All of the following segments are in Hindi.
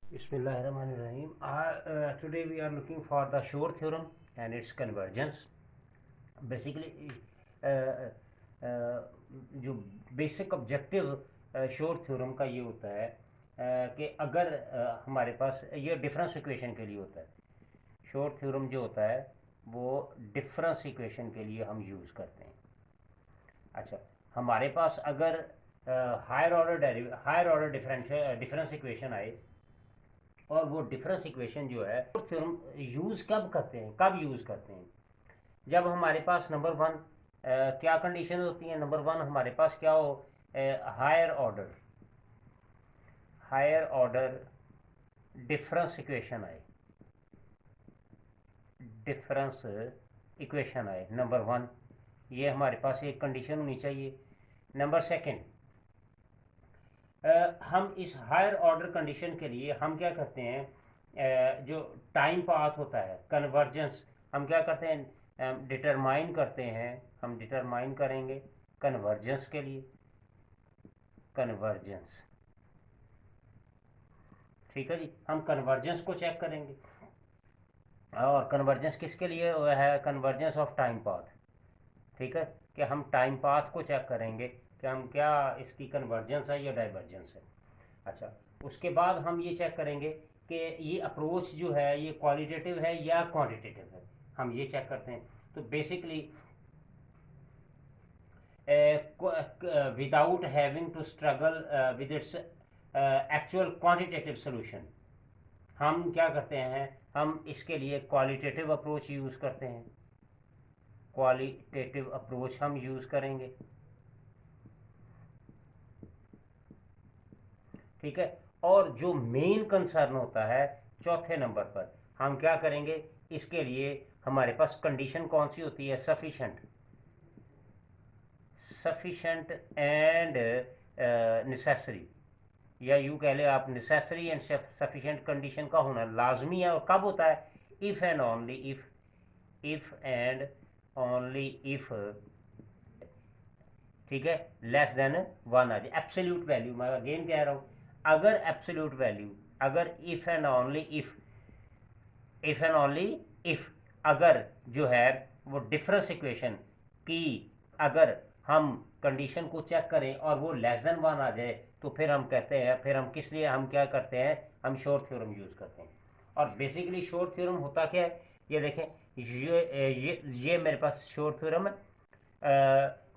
Bismillahirrahmanirrahim. Today we are looking for the Shor theorem and its convergence. Basically, जो बेसिक ऑब्जेक्टिव शोर थ्योरम का ये होता है कि अगर हमारे पास ये डिफरेंस इक्वेशन के लिए होता है। शोर थ्योरम जो होता है वो डिफरेंस इक्वेशन के लिए हम यूज़ करते हैं। अच्छा, हमारे पास अगर हायर ऑर्डर डिफरेंस इक्वेशन आए और वो डिफरेंस इक्वेशन जो है थ्योरम यूज़ कब यूज़ करते हैं जब हमारे पास नंबर वन क्या कंडीशन होती है। नंबर वन हमारे पास क्या हो, हायर ऑर्डर डिफरेंस इक्वेशन आए नंबर वन, ये हमारे पास एक कंडीशन होनी चाहिए। नंबर सेकंड, हम इस हायर ऑर्डर कंडीशन के लिए हम क्या करते हैं, जो टाइम पाथ होता है कन्वर्जेंस, हम क्या करते हैं, डिटरमाइन करते हैं। हम डिटरमाइन करेंगे कन्वर्जेंस के लिए, कन्वर्जेंस, ठीक है जी। हम कन्वर्जेंस को चेक करेंगे और कन्वर्जेंस किसके लिए है, कन्वर्जेंस ऑफ टाइम पाथ, ठीक है। कि हम टाइम पाथ को चेक करेंगे कि हम क्या इसकी कन्वर्जेंस है या डाइवर्जेंस है। अच्छा, उसके बाद हम ये चेक करेंगे कि ये अप्रोच जो है ये क्वालिटेटिव है या क्वांटिटेटिव है, हम ये चेक करते हैं। तो basically without having to struggle with its actual quantitative solution, हम क्या करते हैं, हम इसके लिए क्वालिटेटिव अप्रोच यूज़ करते हैं। क्वालिटेटिव अप्रोच हम यूज़ करेंगे, ठीक है। और जो मेन कंसर्न होता है चौथे नंबर पर, हम क्या करेंगे, इसके लिए हमारे पास कंडीशन कौन सी होती है, सफिशेंट एंड नेसेसरी, या यूँ कह ले आप नेसेसरी एंड सफिशेंट कंडीशन का होना लाजमी है। और कब होता है, इफ़ एंड ओनली इफ़, ठीक है, लेस देन वन आ जाए। एब्सोल्यूट वैल्यू, मैं अगेन कह रहा हूँ, अगर एब्सोल्यूट वैल्यू, अगर इफ़ एंड ओनली इफ़, अगर जो है वो डिफरेंस इक्वेशन की अगर हम कंडीशन को चेक करें और वो लेस देन वन आ जाए, तो फिर हम कहते हैं, फिर हम किस लिए हम क्या करते हैं, हम शोर थ्योरम यूज़ करते हैं। और बेसिकली शोर थ्योरम होता क्या है, ये देखें, ये मेरे पास शोर थ्योरम है,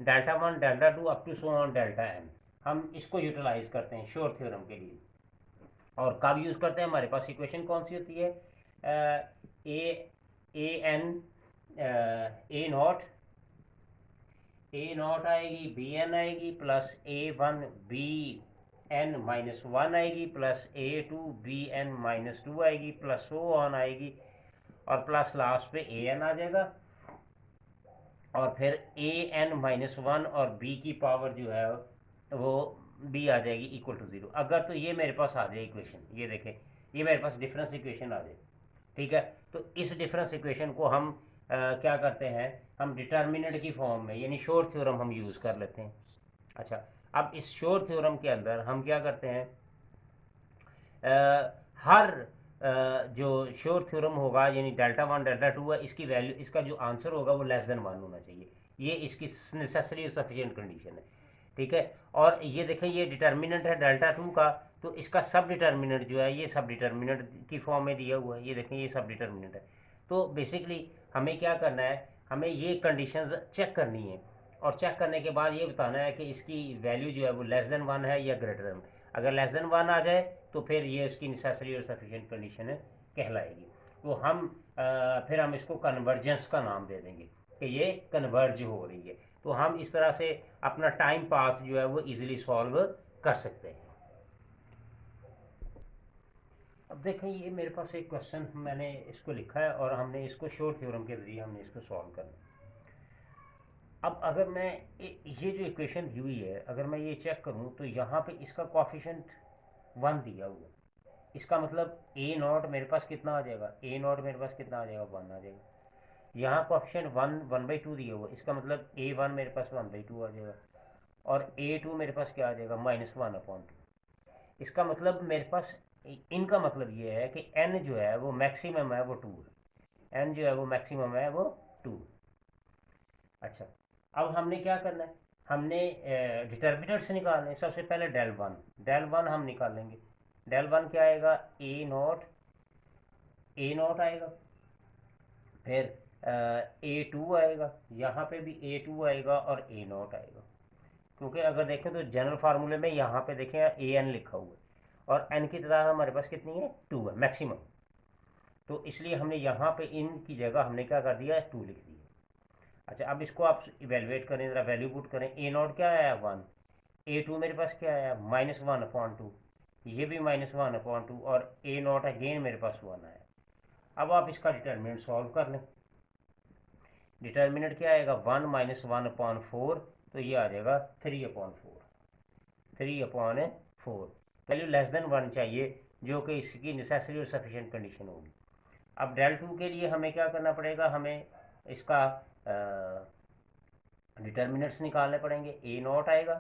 delta one delta two up to so on delta N, हम इसको यूटिलाइज करते हैं शोर थ्योरम के लिए। और कब यूज़ करते हैं, हमारे पास इक्वेशन कौन सी होती है, ए एन ए नॉट आएगी, बी एन आएगी, plus a one b n minus one आएगी, plus a two b n minus two आएगी, प्लस सो ऑन आएगी, और प्लस लास्ट पे ए एन आ जाएगा, और फिर ए एन माइनस वन और बी की पावर जो है वो बी आ जाएगी इक्वल टू ज़ीरो। अगर तो ये मेरे पास आ जाए इक्वेशन, ये देखें, ये मेरे पास डिफरेंस इक्वेशन आ जाए, ठीक है। तो इस डिफरेंस इक्वेशन को हम क्या करते हैं, हम डिटर्मिनेंट की फॉर्म में, यानी शोर थ्योरम हम यूज़ कर लेते हैं। अच्छा, अब इस शोर थ्योरम के अंदर हम क्या करते हैं, हर जो शोर थ्योरम होगा, यानी डेल्टा वन डेल्टा टू है, इसकी वैल्यू, इसका जो आंसर होगा वो लेस देन वन होना चाहिए। ये इसकी नेसेसरी और सफिशिएंट कंडीशन है, ठीक है। और ये देखें, ये डिटर्मिनेंट है डेल्टा टू का, तो इसका सब डिटर्मिनेंट जो है ये सब डिटर्मिनेंट की फॉर्म में दिया हुआ है, ये देखें, ये सब डिटर्मिनेंट है। तो बेसिकली हमें क्या करना है, हमें ये कंडीशंस चेक करनी है, और चेक करने के बाद ये बताना है कि इसकी वैल्यू जो है वो लेस देन वन है या ग्रेटर देन। अगर लेस देन वन आ जाए तो फिर ये इसकी नेसेसरी और सफिशिएंट कंडीशन कहलाएगी। तो हम फिर हम इसको कन्वर्जेंस का नाम दे देंगे कि ये कन्वर्ज हो रही है। तो हम इस तरह से अपना टाइम पाथ जो है वो इजीली सॉल्व कर सकते हैं। अब देखें, ये मेरे पास एक क्वेश्चन, मैंने इसको लिखा है और हमने इसको शोर थ्योरम के जरिए हमने इसको सॉल्व करना है। अब अगर मैं ये जो इक्वेशन दी हुई है, अगर मैं ये चेक करूं तो यहाँ पे इसका कोफिशिएंट वन दिया हुआ है, इसका मतलब ए नॉट मेरे पास कितना आ जाएगा, ए नॉट मेरे पास कितना आ जाएगा, वन आ जाएगा। यहाँ coefficient one one by two दिया हुआ, इसका मतलब ए वन मेरे पास वन बाई टू आ जाएगा, और ए टू मेरे पास क्या आ जाएगा, माइनस वन अपॉन टू। इसका मतलब मेरे पास इनका मतलब ये है कि n जो है वो मैक्सिमम है, वो 2 है। n जो है वो मैक्सिमम है, वो 2। अच्छा, अब हमने क्या करना है, हमने डिटर्मिनेंट्स निकालने। सबसे पहले डेल वन हम निकालेंगे। डेल वन क्या आएगा, ए नॉट आएगा। फिर A2 आएगा, यहाँ पे भी A2 आएगा और A0 आएगा। क्योंकि अगर देखें तो जनरल फार्मूले में यहाँ पे देखें AN लिखा हुआ है और n की तादाद हमारे पास कितनी है, 2 है मैक्सिमम। तो इसलिए हमने यहाँ पे इन की जगह हमने क्या कर दिया है, 2 लिख दिया। अच्छा, अब इसको आप इवेलुएट करें, ज़रा वैल्यू पुट करें। A0 क्या आया, 1। A2 मेरे पास क्या आया, -1/2। ये भी -1/2 और A0 अगेन मेरे पास 1 आया। अब आप इसका डिटर्मिनेंट सॉल्व कर लें। डिटर्मिनेंट क्या आएगा, 1 - 1/4, तो ये आ जाएगा 3/4। वैल्यू लेस देन 1 चाहिए, जो कि इसकी नेसेसरी और सफिशिएंट कंडीशन होगी। अब डेल 2 के लिए हमें क्या करना पड़ेगा, हमें इसका डिटर्मिनेंट्स निकालने पड़ेंगे। A0 आएगा,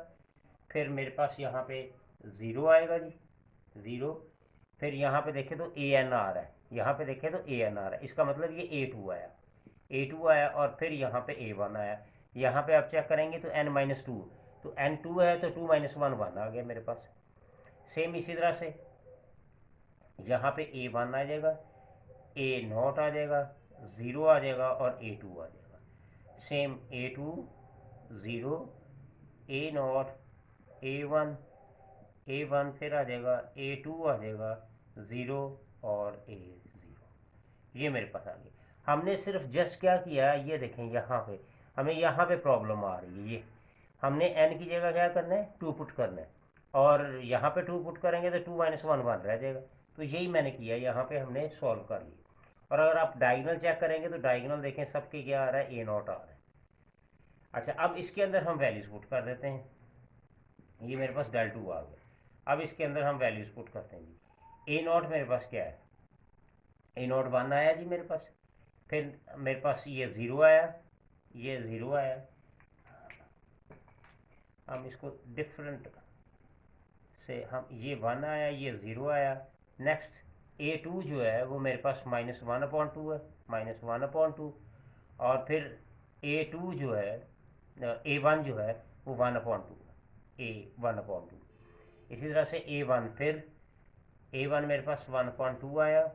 फिर मेरे पास यहाँ पे 0 आएगा जी, 0। फिर यहाँ पे देखें तो AN आ रहा है, यहाँ पे देखें तो AN आ रहा है, इसका मतलब ये A2 आया और फिर यहाँ पे A1 आया। यहाँ पे आप चेक करेंगे तो n-2, तो n2 है तो 2 - 1 1 आ गया मेरे पास। सेम इसी तरह से यहाँ पे A1 आ जाएगा, A0 आ जाएगा, 0 आ जाएगा और A2 आ जाएगा। सेम A2 0, A0, A1 फिर आ जाएगा, A2 आ जाएगा, 0 और A0। ये मेरे पास आ गया। हमने सिर्फ जस्ट क्या किया, ये देखें यहाँ पे हमें यहाँ पे प्रॉब्लम आ रही है। ये हमने n की जगह क्या करना है, 2 पुट करना है, और यहाँ पे 2 पुट करेंगे तो 2 - 1 1 रह जाएगा। तो यही मैंने किया, यहाँ पे हमने सॉल्व कर लिया। और अगर आप डायगोनल चेक करेंगे तो डायगोनल देखें सबके क्या आ रहा है, A0 आ रहा है। अच्छा, अब इसके अंदर हम वैल्यूज पुट कर देते हैं। ये मेरे पास डेल 2 आ गया। अब इसके अंदर हम वैल्यूज पुट करते हैं जी। A0 मेरे पास क्या है, A0 1 आया जी मेरे पास। फिर मेरे पास ये 0 आया, ये 0 आया। हम इसको डिफरेंट से, हम ये 1 आया, ये 0 आया। नेक्स्ट A2 जो है वो मेरे पास -1/2 है, -1/2। और फिर A2 जो है, A1 जो है वो 1/2 है, A1/2। इसी तरह से A1, फिर A1 मेरे पास 1/2 आया।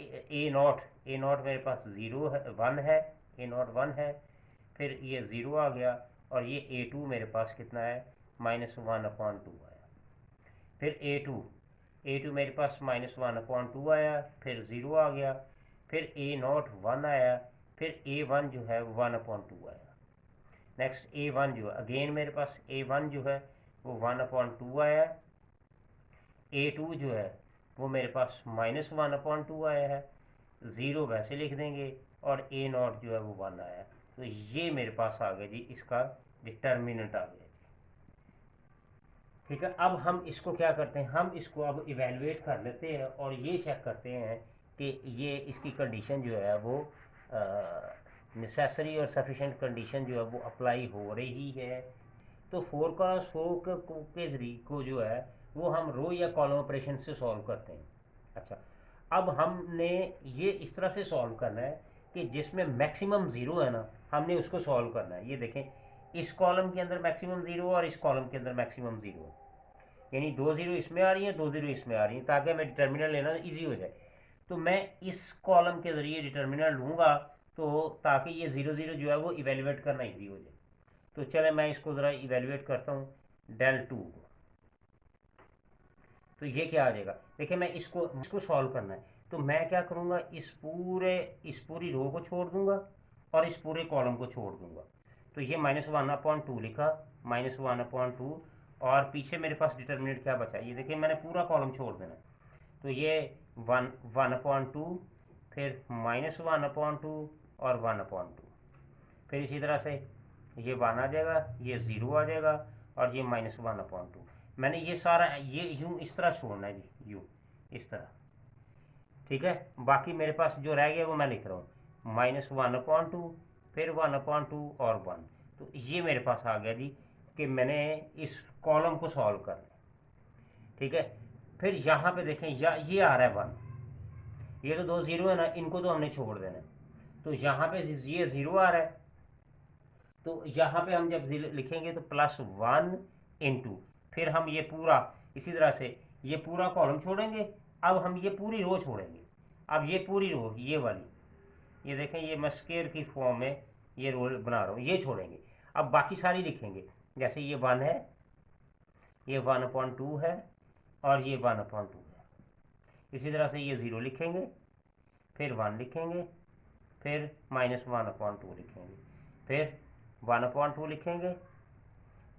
A0 मेरे पास 0 है, 1 है, A0 1 है। फिर ये 0 आ गया और ये A2 मेरे पास कितना है, -1/2 आया। फिर A2 मेरे पास -1/2 आया, फिर 0 आ गया। फिर A0 1 आया, फिर A1 जो है 1/2 आया। नेक्स्ट A1 जो है अगेन मेरे पास A1 जो है वो 1/2 आया। A2 जो है वो मेरे पास -1/2 आया है, 0 वैसे लिख देंगे, और A0 जो है वो 1 आया। तो ये मेरे पास आ गया जी, इसका डिटर्मिनेंट आ गया। ठीक है, अब हम इसको क्या करते हैं, हम इसको अब इवेलुएट कर लेते हैं और ये चेक करते हैं कि ये इसकी कंडीशन जो है वो नेसेसरी और सफिशिएंट कंडीशन जो है वो अप्लाई हो रही है। तो 4x4 के ज़रिए को जो है वो हम रो या कॉलम ऑपरेशन से सॉल्व करते हैं। अच्छा, अब हमने ये इस तरह से सॉल्व करना है कि जिसमें मैक्सिमम ज़ीरो है ना, हमने उसको सॉल्व करना है। ये देखें, इस कॉलम के अंदर मैक्सिमम ज़ीरो और इस कॉलम के अंदर मैक्सिमम ज़ीरो है, यानी 2 ज़ीरो इसमें आ रही हैं, 2 ज़ीरो इसमें आ रही हैं, ताकि हमें डिटर्मिनल लेना ईजी हो जाए। तो मैं इस कॉलम के ज़रिए डिटर्मिनल लूँगा, तो ताकि ये 0 0 जो है वो इवेल्युएट करना ईजी हो जाए। तो चले मैं इसको ज़रा इवेल्युएट करता हूँ, डेल 2 को। तो ये क्या आ जाएगा, देखिए मैं इसको सॉल्व करना है, तो मैं क्या करूँगा, इस पूरी रो को छोड़ दूँगा और इस पूरे कॉलम को छोड़ दूँगा। तो ये -1/2 लिखा, -1/2, और पीछे मेरे पास डिटर्मिनेंट क्या बचा, ये देखिए मैंने पूरा कॉलम छोड़ देना। तो ये 1/2, फिर -1/2 और 1/2। फिर इसी तरह से ये 1 आ जाएगा, ये 0 आ जाएगा और ये -1/2। मैंने ये सारा ये यूँ इस तरह छोड़ना है जी, यूँ इस तरह। ठीक है, बाकी मेरे पास जो रह गया वो मैं लिख रहा हूँ, -1/2, फिर 1/2 और 1। तो ये मेरे पास आ गया जी कि मैंने इस कॉलम को सॉल्व करना है। ठीक है, फिर यहाँ पे देखें ये आ रहा है 1, ये तो 2 0 है ना, इनको तो हमने छोड़ देना है। तो यहाँ पे ये 0 आ रहा है, तो यहाँ पे हम जब लिखेंगे तो +1 इंटू, फिर हम ये पूरा इसी तरह से ये पूरा कॉलम छोड़ेंगे। अब हम ये पूरी रो छोड़ेंगे। अब ये पूरी रो, ये वाली, ये देखें, ये मैं स्क्वायर की फॉर्म में ये रो बना रहा हूँ, ये छोड़ेंगे। अब बाकी सारी लिखेंगे, जैसे ये 1 है, ये 1/2 है, और ये 1/2 है। इसी तरह से ये 0 लिखेंगे, फिर 1 लिखेंगे, फिर -1/2 लिखेंगे, फिर 1/2 लिखेंगे,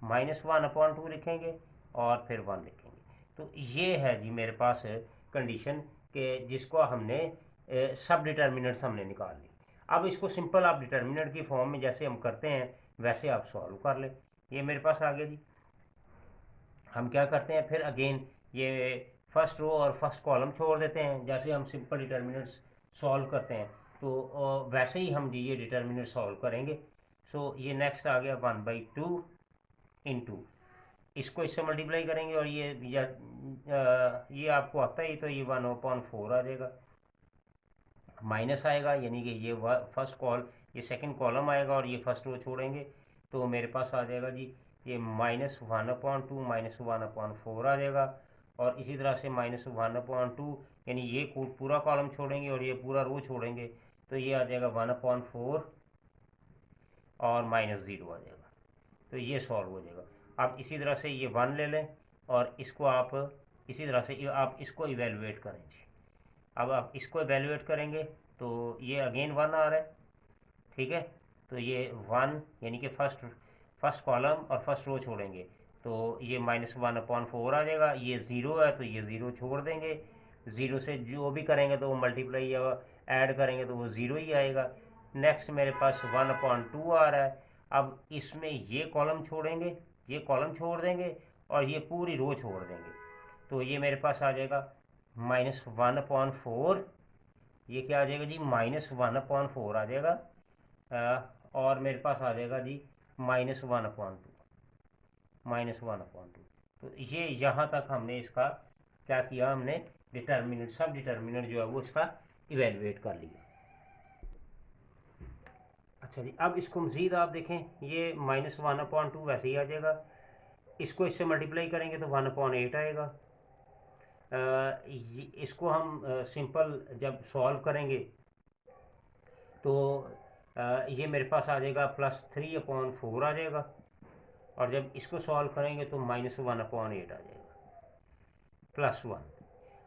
-1/2 लिखेंगे, और फिर 1 लिखेंगे। तो ये है जी मेरे पास कंडीशन के जिसको हमने सब डिटर्मिनेंट्स हमने निकाल ली। अब इसको सिंपल आप डिटर्मिनेंट की फॉर्म में जैसे हम करते हैं वैसे आप सॉल्व कर लें। ये मेरे पास आ गया जी। हम क्या करते हैं फिर अगेन, ये फर्स्ट रो और फर्स्ट कॉलम छोड़ देते हैं, जैसे हम सिंपल डिटर्मिनेंट्स सॉल्व करते हैं तो वैसे ही हम जी ये डिटर्मिनेंट सॉल्व करेंगे। सो ये नेक्स्ट आ गया 1/2 इंटू, इसको इससे मल्टीप्लाई करेंगे, और ये आपको आता है, तो ये 1/4 आ जाएगा, माइनस आएगा, यानी कि ये फर्स्ट ये सेकंड कॉलम आएगा, और ये फर्स्ट रो छोड़ेंगे, तो मेरे पास आ जाएगा जी ये -1/2 -1/4 आ जाएगा। और इसी तरह से -1/2, यानी ये पूरा कॉलम छोड़ेंगे और ये पूरा रो छोड़ेंगे, तो ये आ जाएगा 1/4 और -0 आ जाएगा। तो ये सॉल्व हो जाएगा। अब इसी तरह से ये 1 ले लें, और इसको आप इसी तरह से आप इसको इवेलुएट करें जी। अब आप इसको इवेलुएट करेंगे तो ये अगेन 1 आ रहा है, ठीक है। तो ये 1 यानी कि फर्स्ट कॉलम और फर्स्ट रो छोड़ेंगे, तो ये -1/4 आ जाएगा। ये 0 है तो ये 0 छोड़ देंगे, 0 से जो भी करेंगे तो वो मल्टीप्लाई या ऐड करेंगे तो वो 0 ही आएगा। नेक्स्ट मेरे पास 1/2 आ रहा है। अब इसमें ये कॉलम छोड़ेंगे, ये कॉलम छोड़ देंगे, और ये पूरी रो छोड़ देंगे, तो ये मेरे पास आ जाएगा -1/4। ये क्या आ जाएगा जी, -1/4 आ जाएगा, और मेरे पास आ जाएगा जी -1/2। तो ये यहाँ तक हमने इसका क्या किया, हमने डिटर्मिनेंट सब डिटर्मिनेंट जो है वो इसका इवेलुएट कर लिया। अच्छा जी, अब इसको मज़ीद आप देखें, ये -1/2 वैसे ही आ जाएगा, इसको इससे मल्टीप्लाई करेंगे तो 1/8 आएगा। इसको हम सिंपल जब सॉल्व करेंगे तो ये मेरे पास आ जाएगा +3/4 आ जाएगा, और जब इसको सॉल्व करेंगे तो -1/8 आ जाएगा, +1।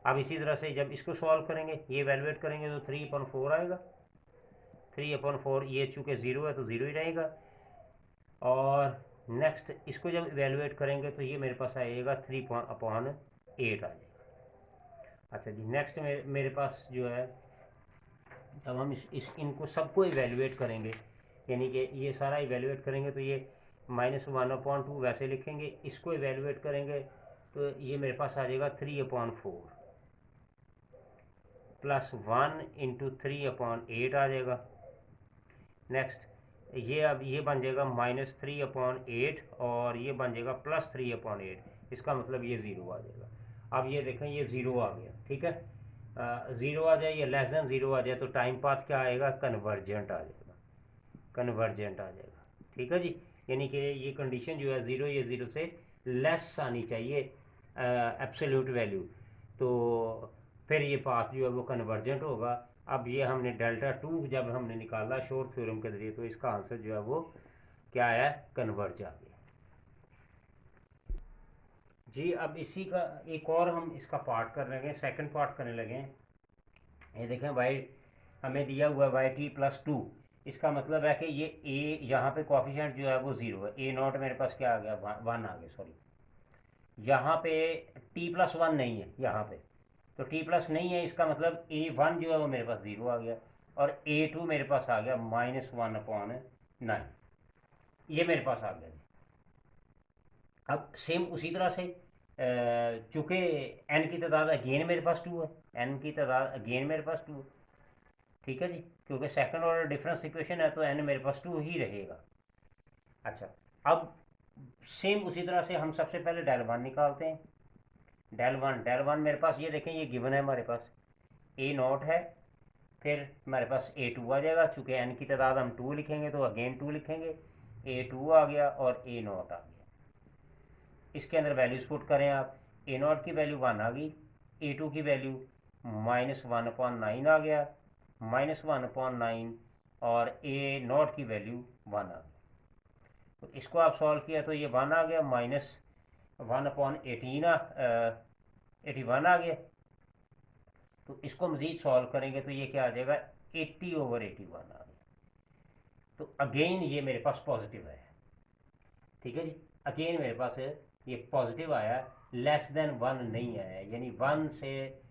अब इसी तरह से जब इसको सॉल्व करेंगे, ये वैल्यूएट करेंगे तो 3/4 आएगा, 3/4, ये चूँकि 0 है तो 0 ही रहेगा। और नेक्स्ट इसको जब वैल्यूएट करेंगे तो ये मेरे पास आएगा 3/8 आ जाएगा। अच्छा जी, नेक्स्ट मेरे पास जो है, जब हम इनको सबको इवेलुएट करेंगे, यानी कि ये सारा इवेलुएट करेंगे तो ये -1/2 वैसे लिखेंगे, इसको इवेलुएट करेंगे तो ये मेरे पास आ जाएगा 3/4 +1 इंटू 3/8 आ जाएगा। नेक्स्ट ये अब ये बन जाएगा -3/8, और ये बन जाएगा +3/8, इसका मतलब ये 0 आ जाएगा। अब ये देखें, ये 0 आ गया, ठीक है। 0 आ जाए या लेस देन 0 आ जाए तो टाइम पाथ क्या आएगा, कन्वर्जेंट आ जाएगा, कन्वर्जेंट आ जाएगा, ठीक है जी। यानी कि ये कंडीशन जो है 0 या 0 से लेस आनी चाहिए एब्सोल्यूट वैल्यू, तो फिर ये पाथ जो है वो कन्वर्जेंट होगा। अब ये हमने Δ2 जब हमने निकाला शोर थ्योरम के जरिए, तो इसका आंसर जो है वो क्या आया, कन्वर्ज आ गया जी। अब इसी का एक और हम इसका पार्ट कर लगे, सेकंड पार्ट करने लगे। ये देखें, वाई हमें दिया हुआ है y t+2, इसका मतलब है कि ये a यहाँ पे कोफिशिएंट जो है वो 0 है, a0 मेरे पास क्या आ गया, 1 आ गया, सॉरी। यहाँ पे t+1 नहीं है, यहाँ पे तो t+ नहीं है, इसका मतलब a1 जो है वो मेरे पास 0 आ गया, और a2 मेरे पास आ गया -1/9, ये मेरे पास आ गया। अब सेम उसी तरह से चूँकि n की तादाद अगेन मेरे पास 2 है, n की तादाद अगेन मेरे पास 2 है, ठीक है जी, क्योंकि सेकंड ऑर्डर डिफरेंस इक्वेशन है तो n मेरे पास 2 ही रहेगा। अच्छा, अब सेम उसी तरह से हम सबसे पहले Δ1 निकालते हैं, डेल वन मेरे पास ये देखें, ये गिवन है हमारे पास, ए नॉट है, फिर हमारे पास ए टू आ जाएगा, चूँकि एन की तादाद हम 2 लिखेंगे तो अगेन 2 लिखेंगे, ए टू आ गया और ए नॉट आ गया। इसके अंदर वैल्यूज पुट करें आप, ए नॉट की वैल्यू 1 आ गई, ए टू की वैल्यू -1/9 आ गया, -1/9, और ए नॉट की वैल्यू 1 आ गई। तो इसको आप सॉल्व किया तो ये 1 आ गया, -1/81 आ गया। तो इसको मज़ीद सॉल्व करेंगे तो ये क्या आ जाएगा, 80/81 आ गया। तो अगेन ये मेरे पास पॉजिटिव है, ठीक है जी। अगेन मेरे पास ये पॉजिटिव आया, लेस देन 1 नहीं आया, यानी 1 से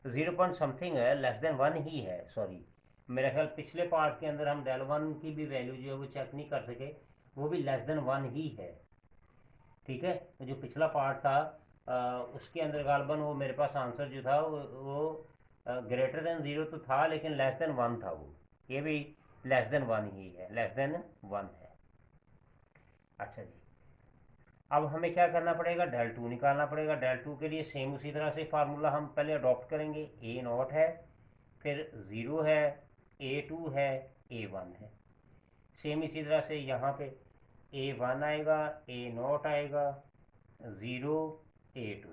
0 पॉइंट समथिंग है, लेस देन 1 ही है। सॉरी, मेरा ख्याल पिछले पार्ट के अंदर हम डेल 1 की भी वैल्यू जो है वो चेक नहीं कर सके, वो भी लेस देन 1 ही है, ठीक है। तो जो पिछला पार्ट था उसके अंदर गालबन वो मेरे पास आंसर जो था वो ग्रेटर देन 0 तो था, लेकिन लेस देन 1 था वो, ये भी लेस देन 1 ही है, लेस देन 1 है। अच्छा जी, अब हमें क्या करना पड़ेगा, डेल 2 निकालना पड़ेगा। डेल 2 के लिए सेम उसी तरह से फार्मूला हम पहले अडॉप्ट करेंगे, ए नॉट है, फिर 0 है, ए टू है, ए वन है। सेम इसी तरह से यहाँ पे ए वन आएगा, ए नॉट आएगा, 0 a two,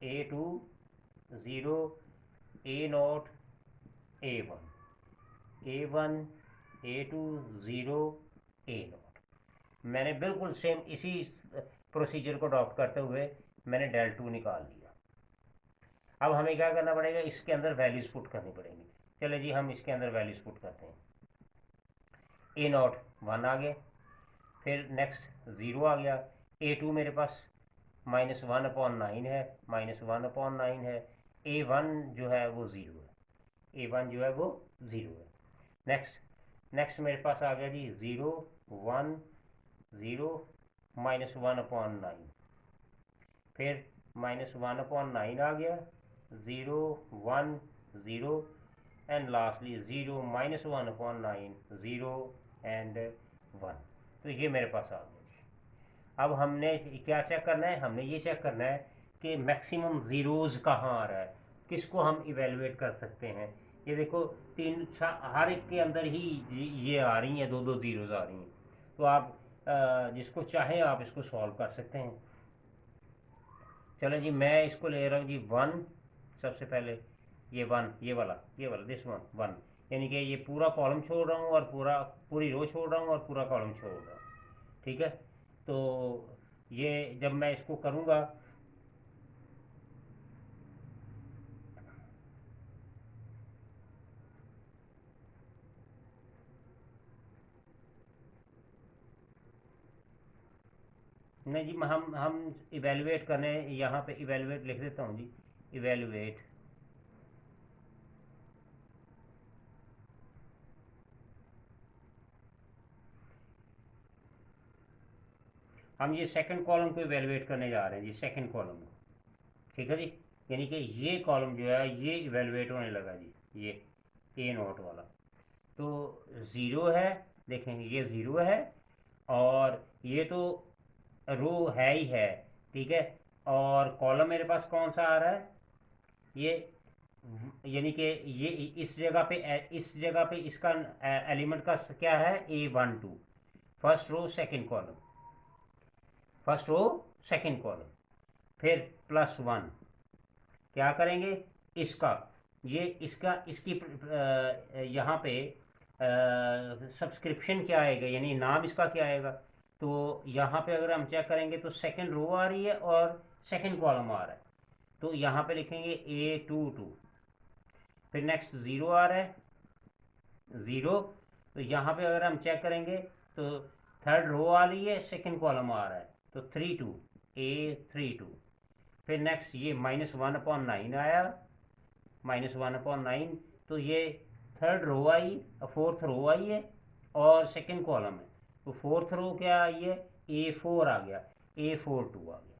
a two 0, a naught a one, a one a two 0 a naught. मैंने बिल्कुल सेम इसी प्रोसीजर को अडॉप्ट करते हुए मैंने डेल 2 निकाल लिया। अब हमें क्या करना पड़ेगा, इसके अंदर वैल्यूज पुट करनी पड़ेंगी। चले जी, हम इसके अंदर वैल्यूज पुट करते हैं। ए नॉट 1 आ गए, फिर नेक्स्ट 0 आ गया, ए टू मेरे पास -1/9 है, -1/9 है, ए वन जो है वो 0 है, ए वन जो है वो 0 है। नेक्स्ट मेरे पास आ गया जी 0 1 0 -1/9, फिर -1/9 आ गया, 0 1 0, एंड लास्टली 0 -1/9 0 एंड 1। तो ये मेरे पास आ गया। अब हमने क्या चेक करना है, हमने ये चेक करना है कि मैक्सिमम ज़ीरोज़ कहाँ आ रहा है, किसको हम इवेलुएट कर सकते हैं। ये देखो हर एक के अंदर ही ये आ रही हैं, 2 2 ज़ीरोज़ आ रही हैं। तो आप जिसको चाहें आप इसको सॉल्व कर सकते हैं। चलो जी, मैं इसको ले रहा हूँ जी 1, सबसे पहले ये 1, ये वाला दिस 1, यानी कि ये पूरा कॉलम छोड़ रहा हूँ और पूरी रो छोड़ रहा हूँ और पूरा कॉलम छोड़ रहा हूँ, ठीक है। तो ये जब मैं इसको करूँगा, नहीं जी, हम इवेलुएट करने, यहाँ पे इवेलुएट लिख देता हूँ जी, इवेलुएट। हम ये सेकंड कॉलम को इवेलुएट करने जा रहे हैं जी, सेकंड कॉलम को, ठीक है जी। यानी कि ये कॉलम जो है ये इवेलुएट होने लगा जी, ये ए नोट वाला। तो 0 है, देखेंगे ये 0 है, और ये तो रो है ही है, ठीक है। और कॉलम मेरे पास कौन सा आ रहा है, ये, यानी कि ये इस जगह पे इसका एलिमेंट का क्या है, A12, first row second column, first row second column, फिर +1। क्या करेंगे, इसका इसकी यहाँ पे सब्सक्रिप्शन क्या आएगा, यानी नाम इसका क्या आएगा। तो यहाँ पे अगर हम चेक करेंगे तो सेकंड रो आ रही है और सेकंड कॉलम आ रहा है, तो यहाँ पे लिखेंगे A22। फिर नेक्स्ट 0 आ रहा है, 0, तो यहाँ पे अगर हम चेक करेंगे तो थर्ड रो आ रही है, सेकंड कॉलम आ रहा है, तो 32, A32। फिर नेक्स्ट ये -1/9 आया, -1/9, तो ये थर्ड रो आई, फोर्थ रो आई है और सेकंड कॉलम है, तो फोर्थ रो क्या आई है, A4 आ गया, A42 आ गया,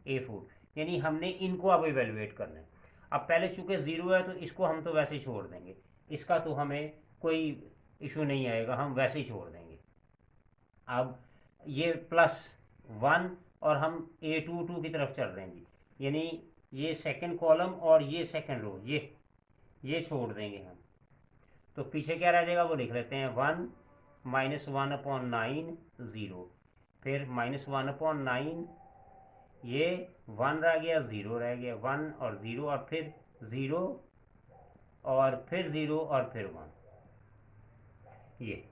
A4। यानी हमने इनको अब इवेलुएट करना है। अब पहले चूंकि 0 है तो इसको हम तो वैसे ही छोड़ देंगे, इसका तो हमें कोई इशू नहीं आएगा, हम वैसे ही छोड़ देंगे। अब ये +1 और हम A22 की तरफ चल रहे हैं जी, यानी ये सेकंड कॉलम और ये सेकंड रो ये छोड़ देंगे हम। तो पीछे क्या रह जाएगा वो लिख लेते हैं, 1 -1/9 0, फिर -1/9, ये 1 रह गया, 0 रह गया, 1 और 0 और फिर 0 और फिर 0 और फिर 1, ये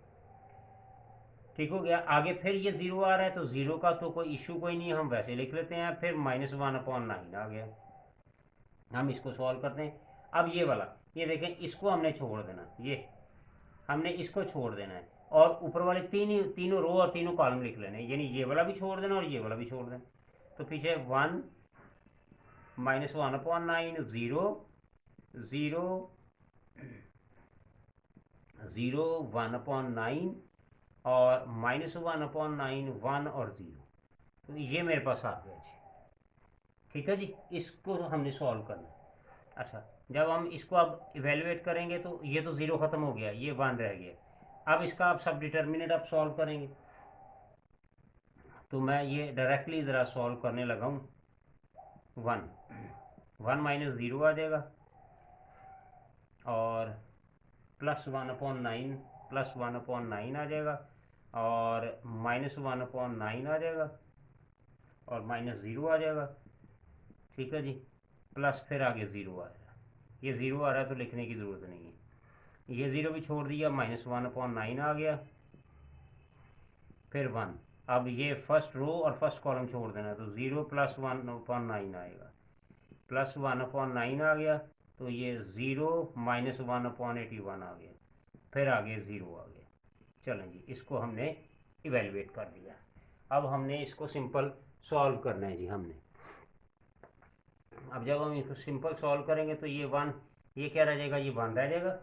ठीक हो गया। आगे फिर ये 0 आ रहा है तो 0 का तो कोई इशू कोई नहीं है, हम वैसे लिख लेते हैं। फिर -1/9 आ गया, हम इसको सॉल्व करते हैं। अब ये वाला, ये देखें, इसको हमने छोड़ देना, ये हमने इसको छोड़ देना है और ऊपर वाले तीनों रो और तीनों कॉलम लिख लेने, यानी ये वाला भी छोड़ देना और ये वाला भी छोड़ देना। तो पीछे 1 -1/9 0 0 0 1/9 और -1/9 1 और 0। तो ये मेरे पास आ गया जी, ठीक है जी। इसको हमने सॉल्व करना है। अच्छा, जब हम इसको अब इवेलुएट करेंगे तो ये तो 0 ख़त्म हो गया, ये 1 रह गया। अब इसका आप सब डिटर्मिनेंट आप सॉल्व करेंगे, तो मैं ये डायरेक्टली ज़रा सॉल्व करने लगा हूँ। 1 -0 आ जाएगा और +1/9 +1/9 आ जाएगा और -1/9 आ जाएगा और -0 आ जाएगा, ठीक है जी। प्लस फिर आगे 0 आ जाएगा, ये 0 आ रहा है तो लिखने की ज़रूरत नहीं है, ये 0 भी छोड़ दिया, -1/9 आ गया, फिर 1। अब ये फर्स्ट रो और फर्स्ट कॉलम छोड़ देना, तो 0 + 1/9 आएगा, +1/9 आ गया, तो ये 0 -1/81 आ गया, फिर आगे 0 आ गया। चलें जी, इसको हमने इवेलुएट कर दिया। अब हमने इसको सिंपल सॉल्व करना है जी हमने। अब जब हम इसको सिंपल सॉल्व करेंगे तो ये 1, ये क्या रह जाएगा, ये 1 रह जाएगा,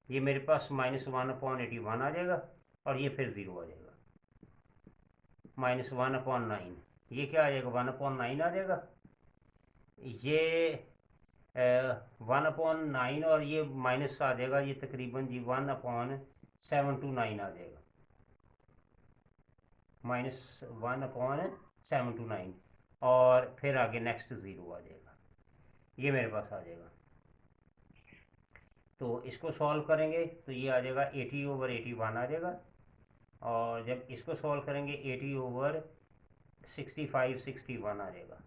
ये मेरे पास -1/81 आ जाएगा और ये फिर 0 आ जाएगा, -1/9, ये क्या आ जाएगा, 1/9 आ जाएगा, ये 1/9 और ये माइनस आ जाएगा, ये तकरीबन जी 1/729 आ जाएगा, -1/729 और फिर आगे नेक्स्ट 0 आ जाएगा, ये मेरे पास आ जाएगा। तो इसको सॉल्व करेंगे तो ये आ जाएगा 80/81 आ जाएगा, और जब इसको सॉल्व करेंगे 80/65 61 आ जाएगा।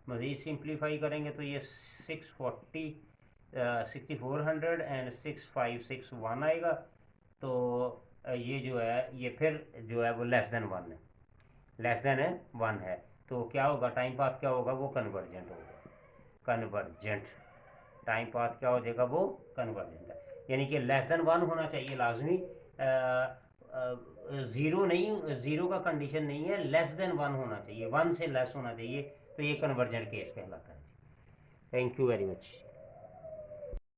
मज़ीद सिंप्लीफाई करेंगे तो ये 6400 एंड 6561 आएगा। तो ये जो है, ये फिर जो है वो लेस देन 1 है, लेस देन 1 है। तो क्या होगा, टाइम पाथ क्या होगा, वो कन्वर्जेंट होगा, कन्वर्जेंट टाइम पाथ क्या हो जाएगा, वो कन्वर्जेंट है, यानी कि लेस देन 1 होना चाहिए लाजमी, 0 नहीं, 0 का कंडीशन नहीं है, लेस देन 1 होना चाहिए, 1 से लेस होना चाहिए, तो ये कन्वर्जेंट केस कहलाता है। Thank you very much.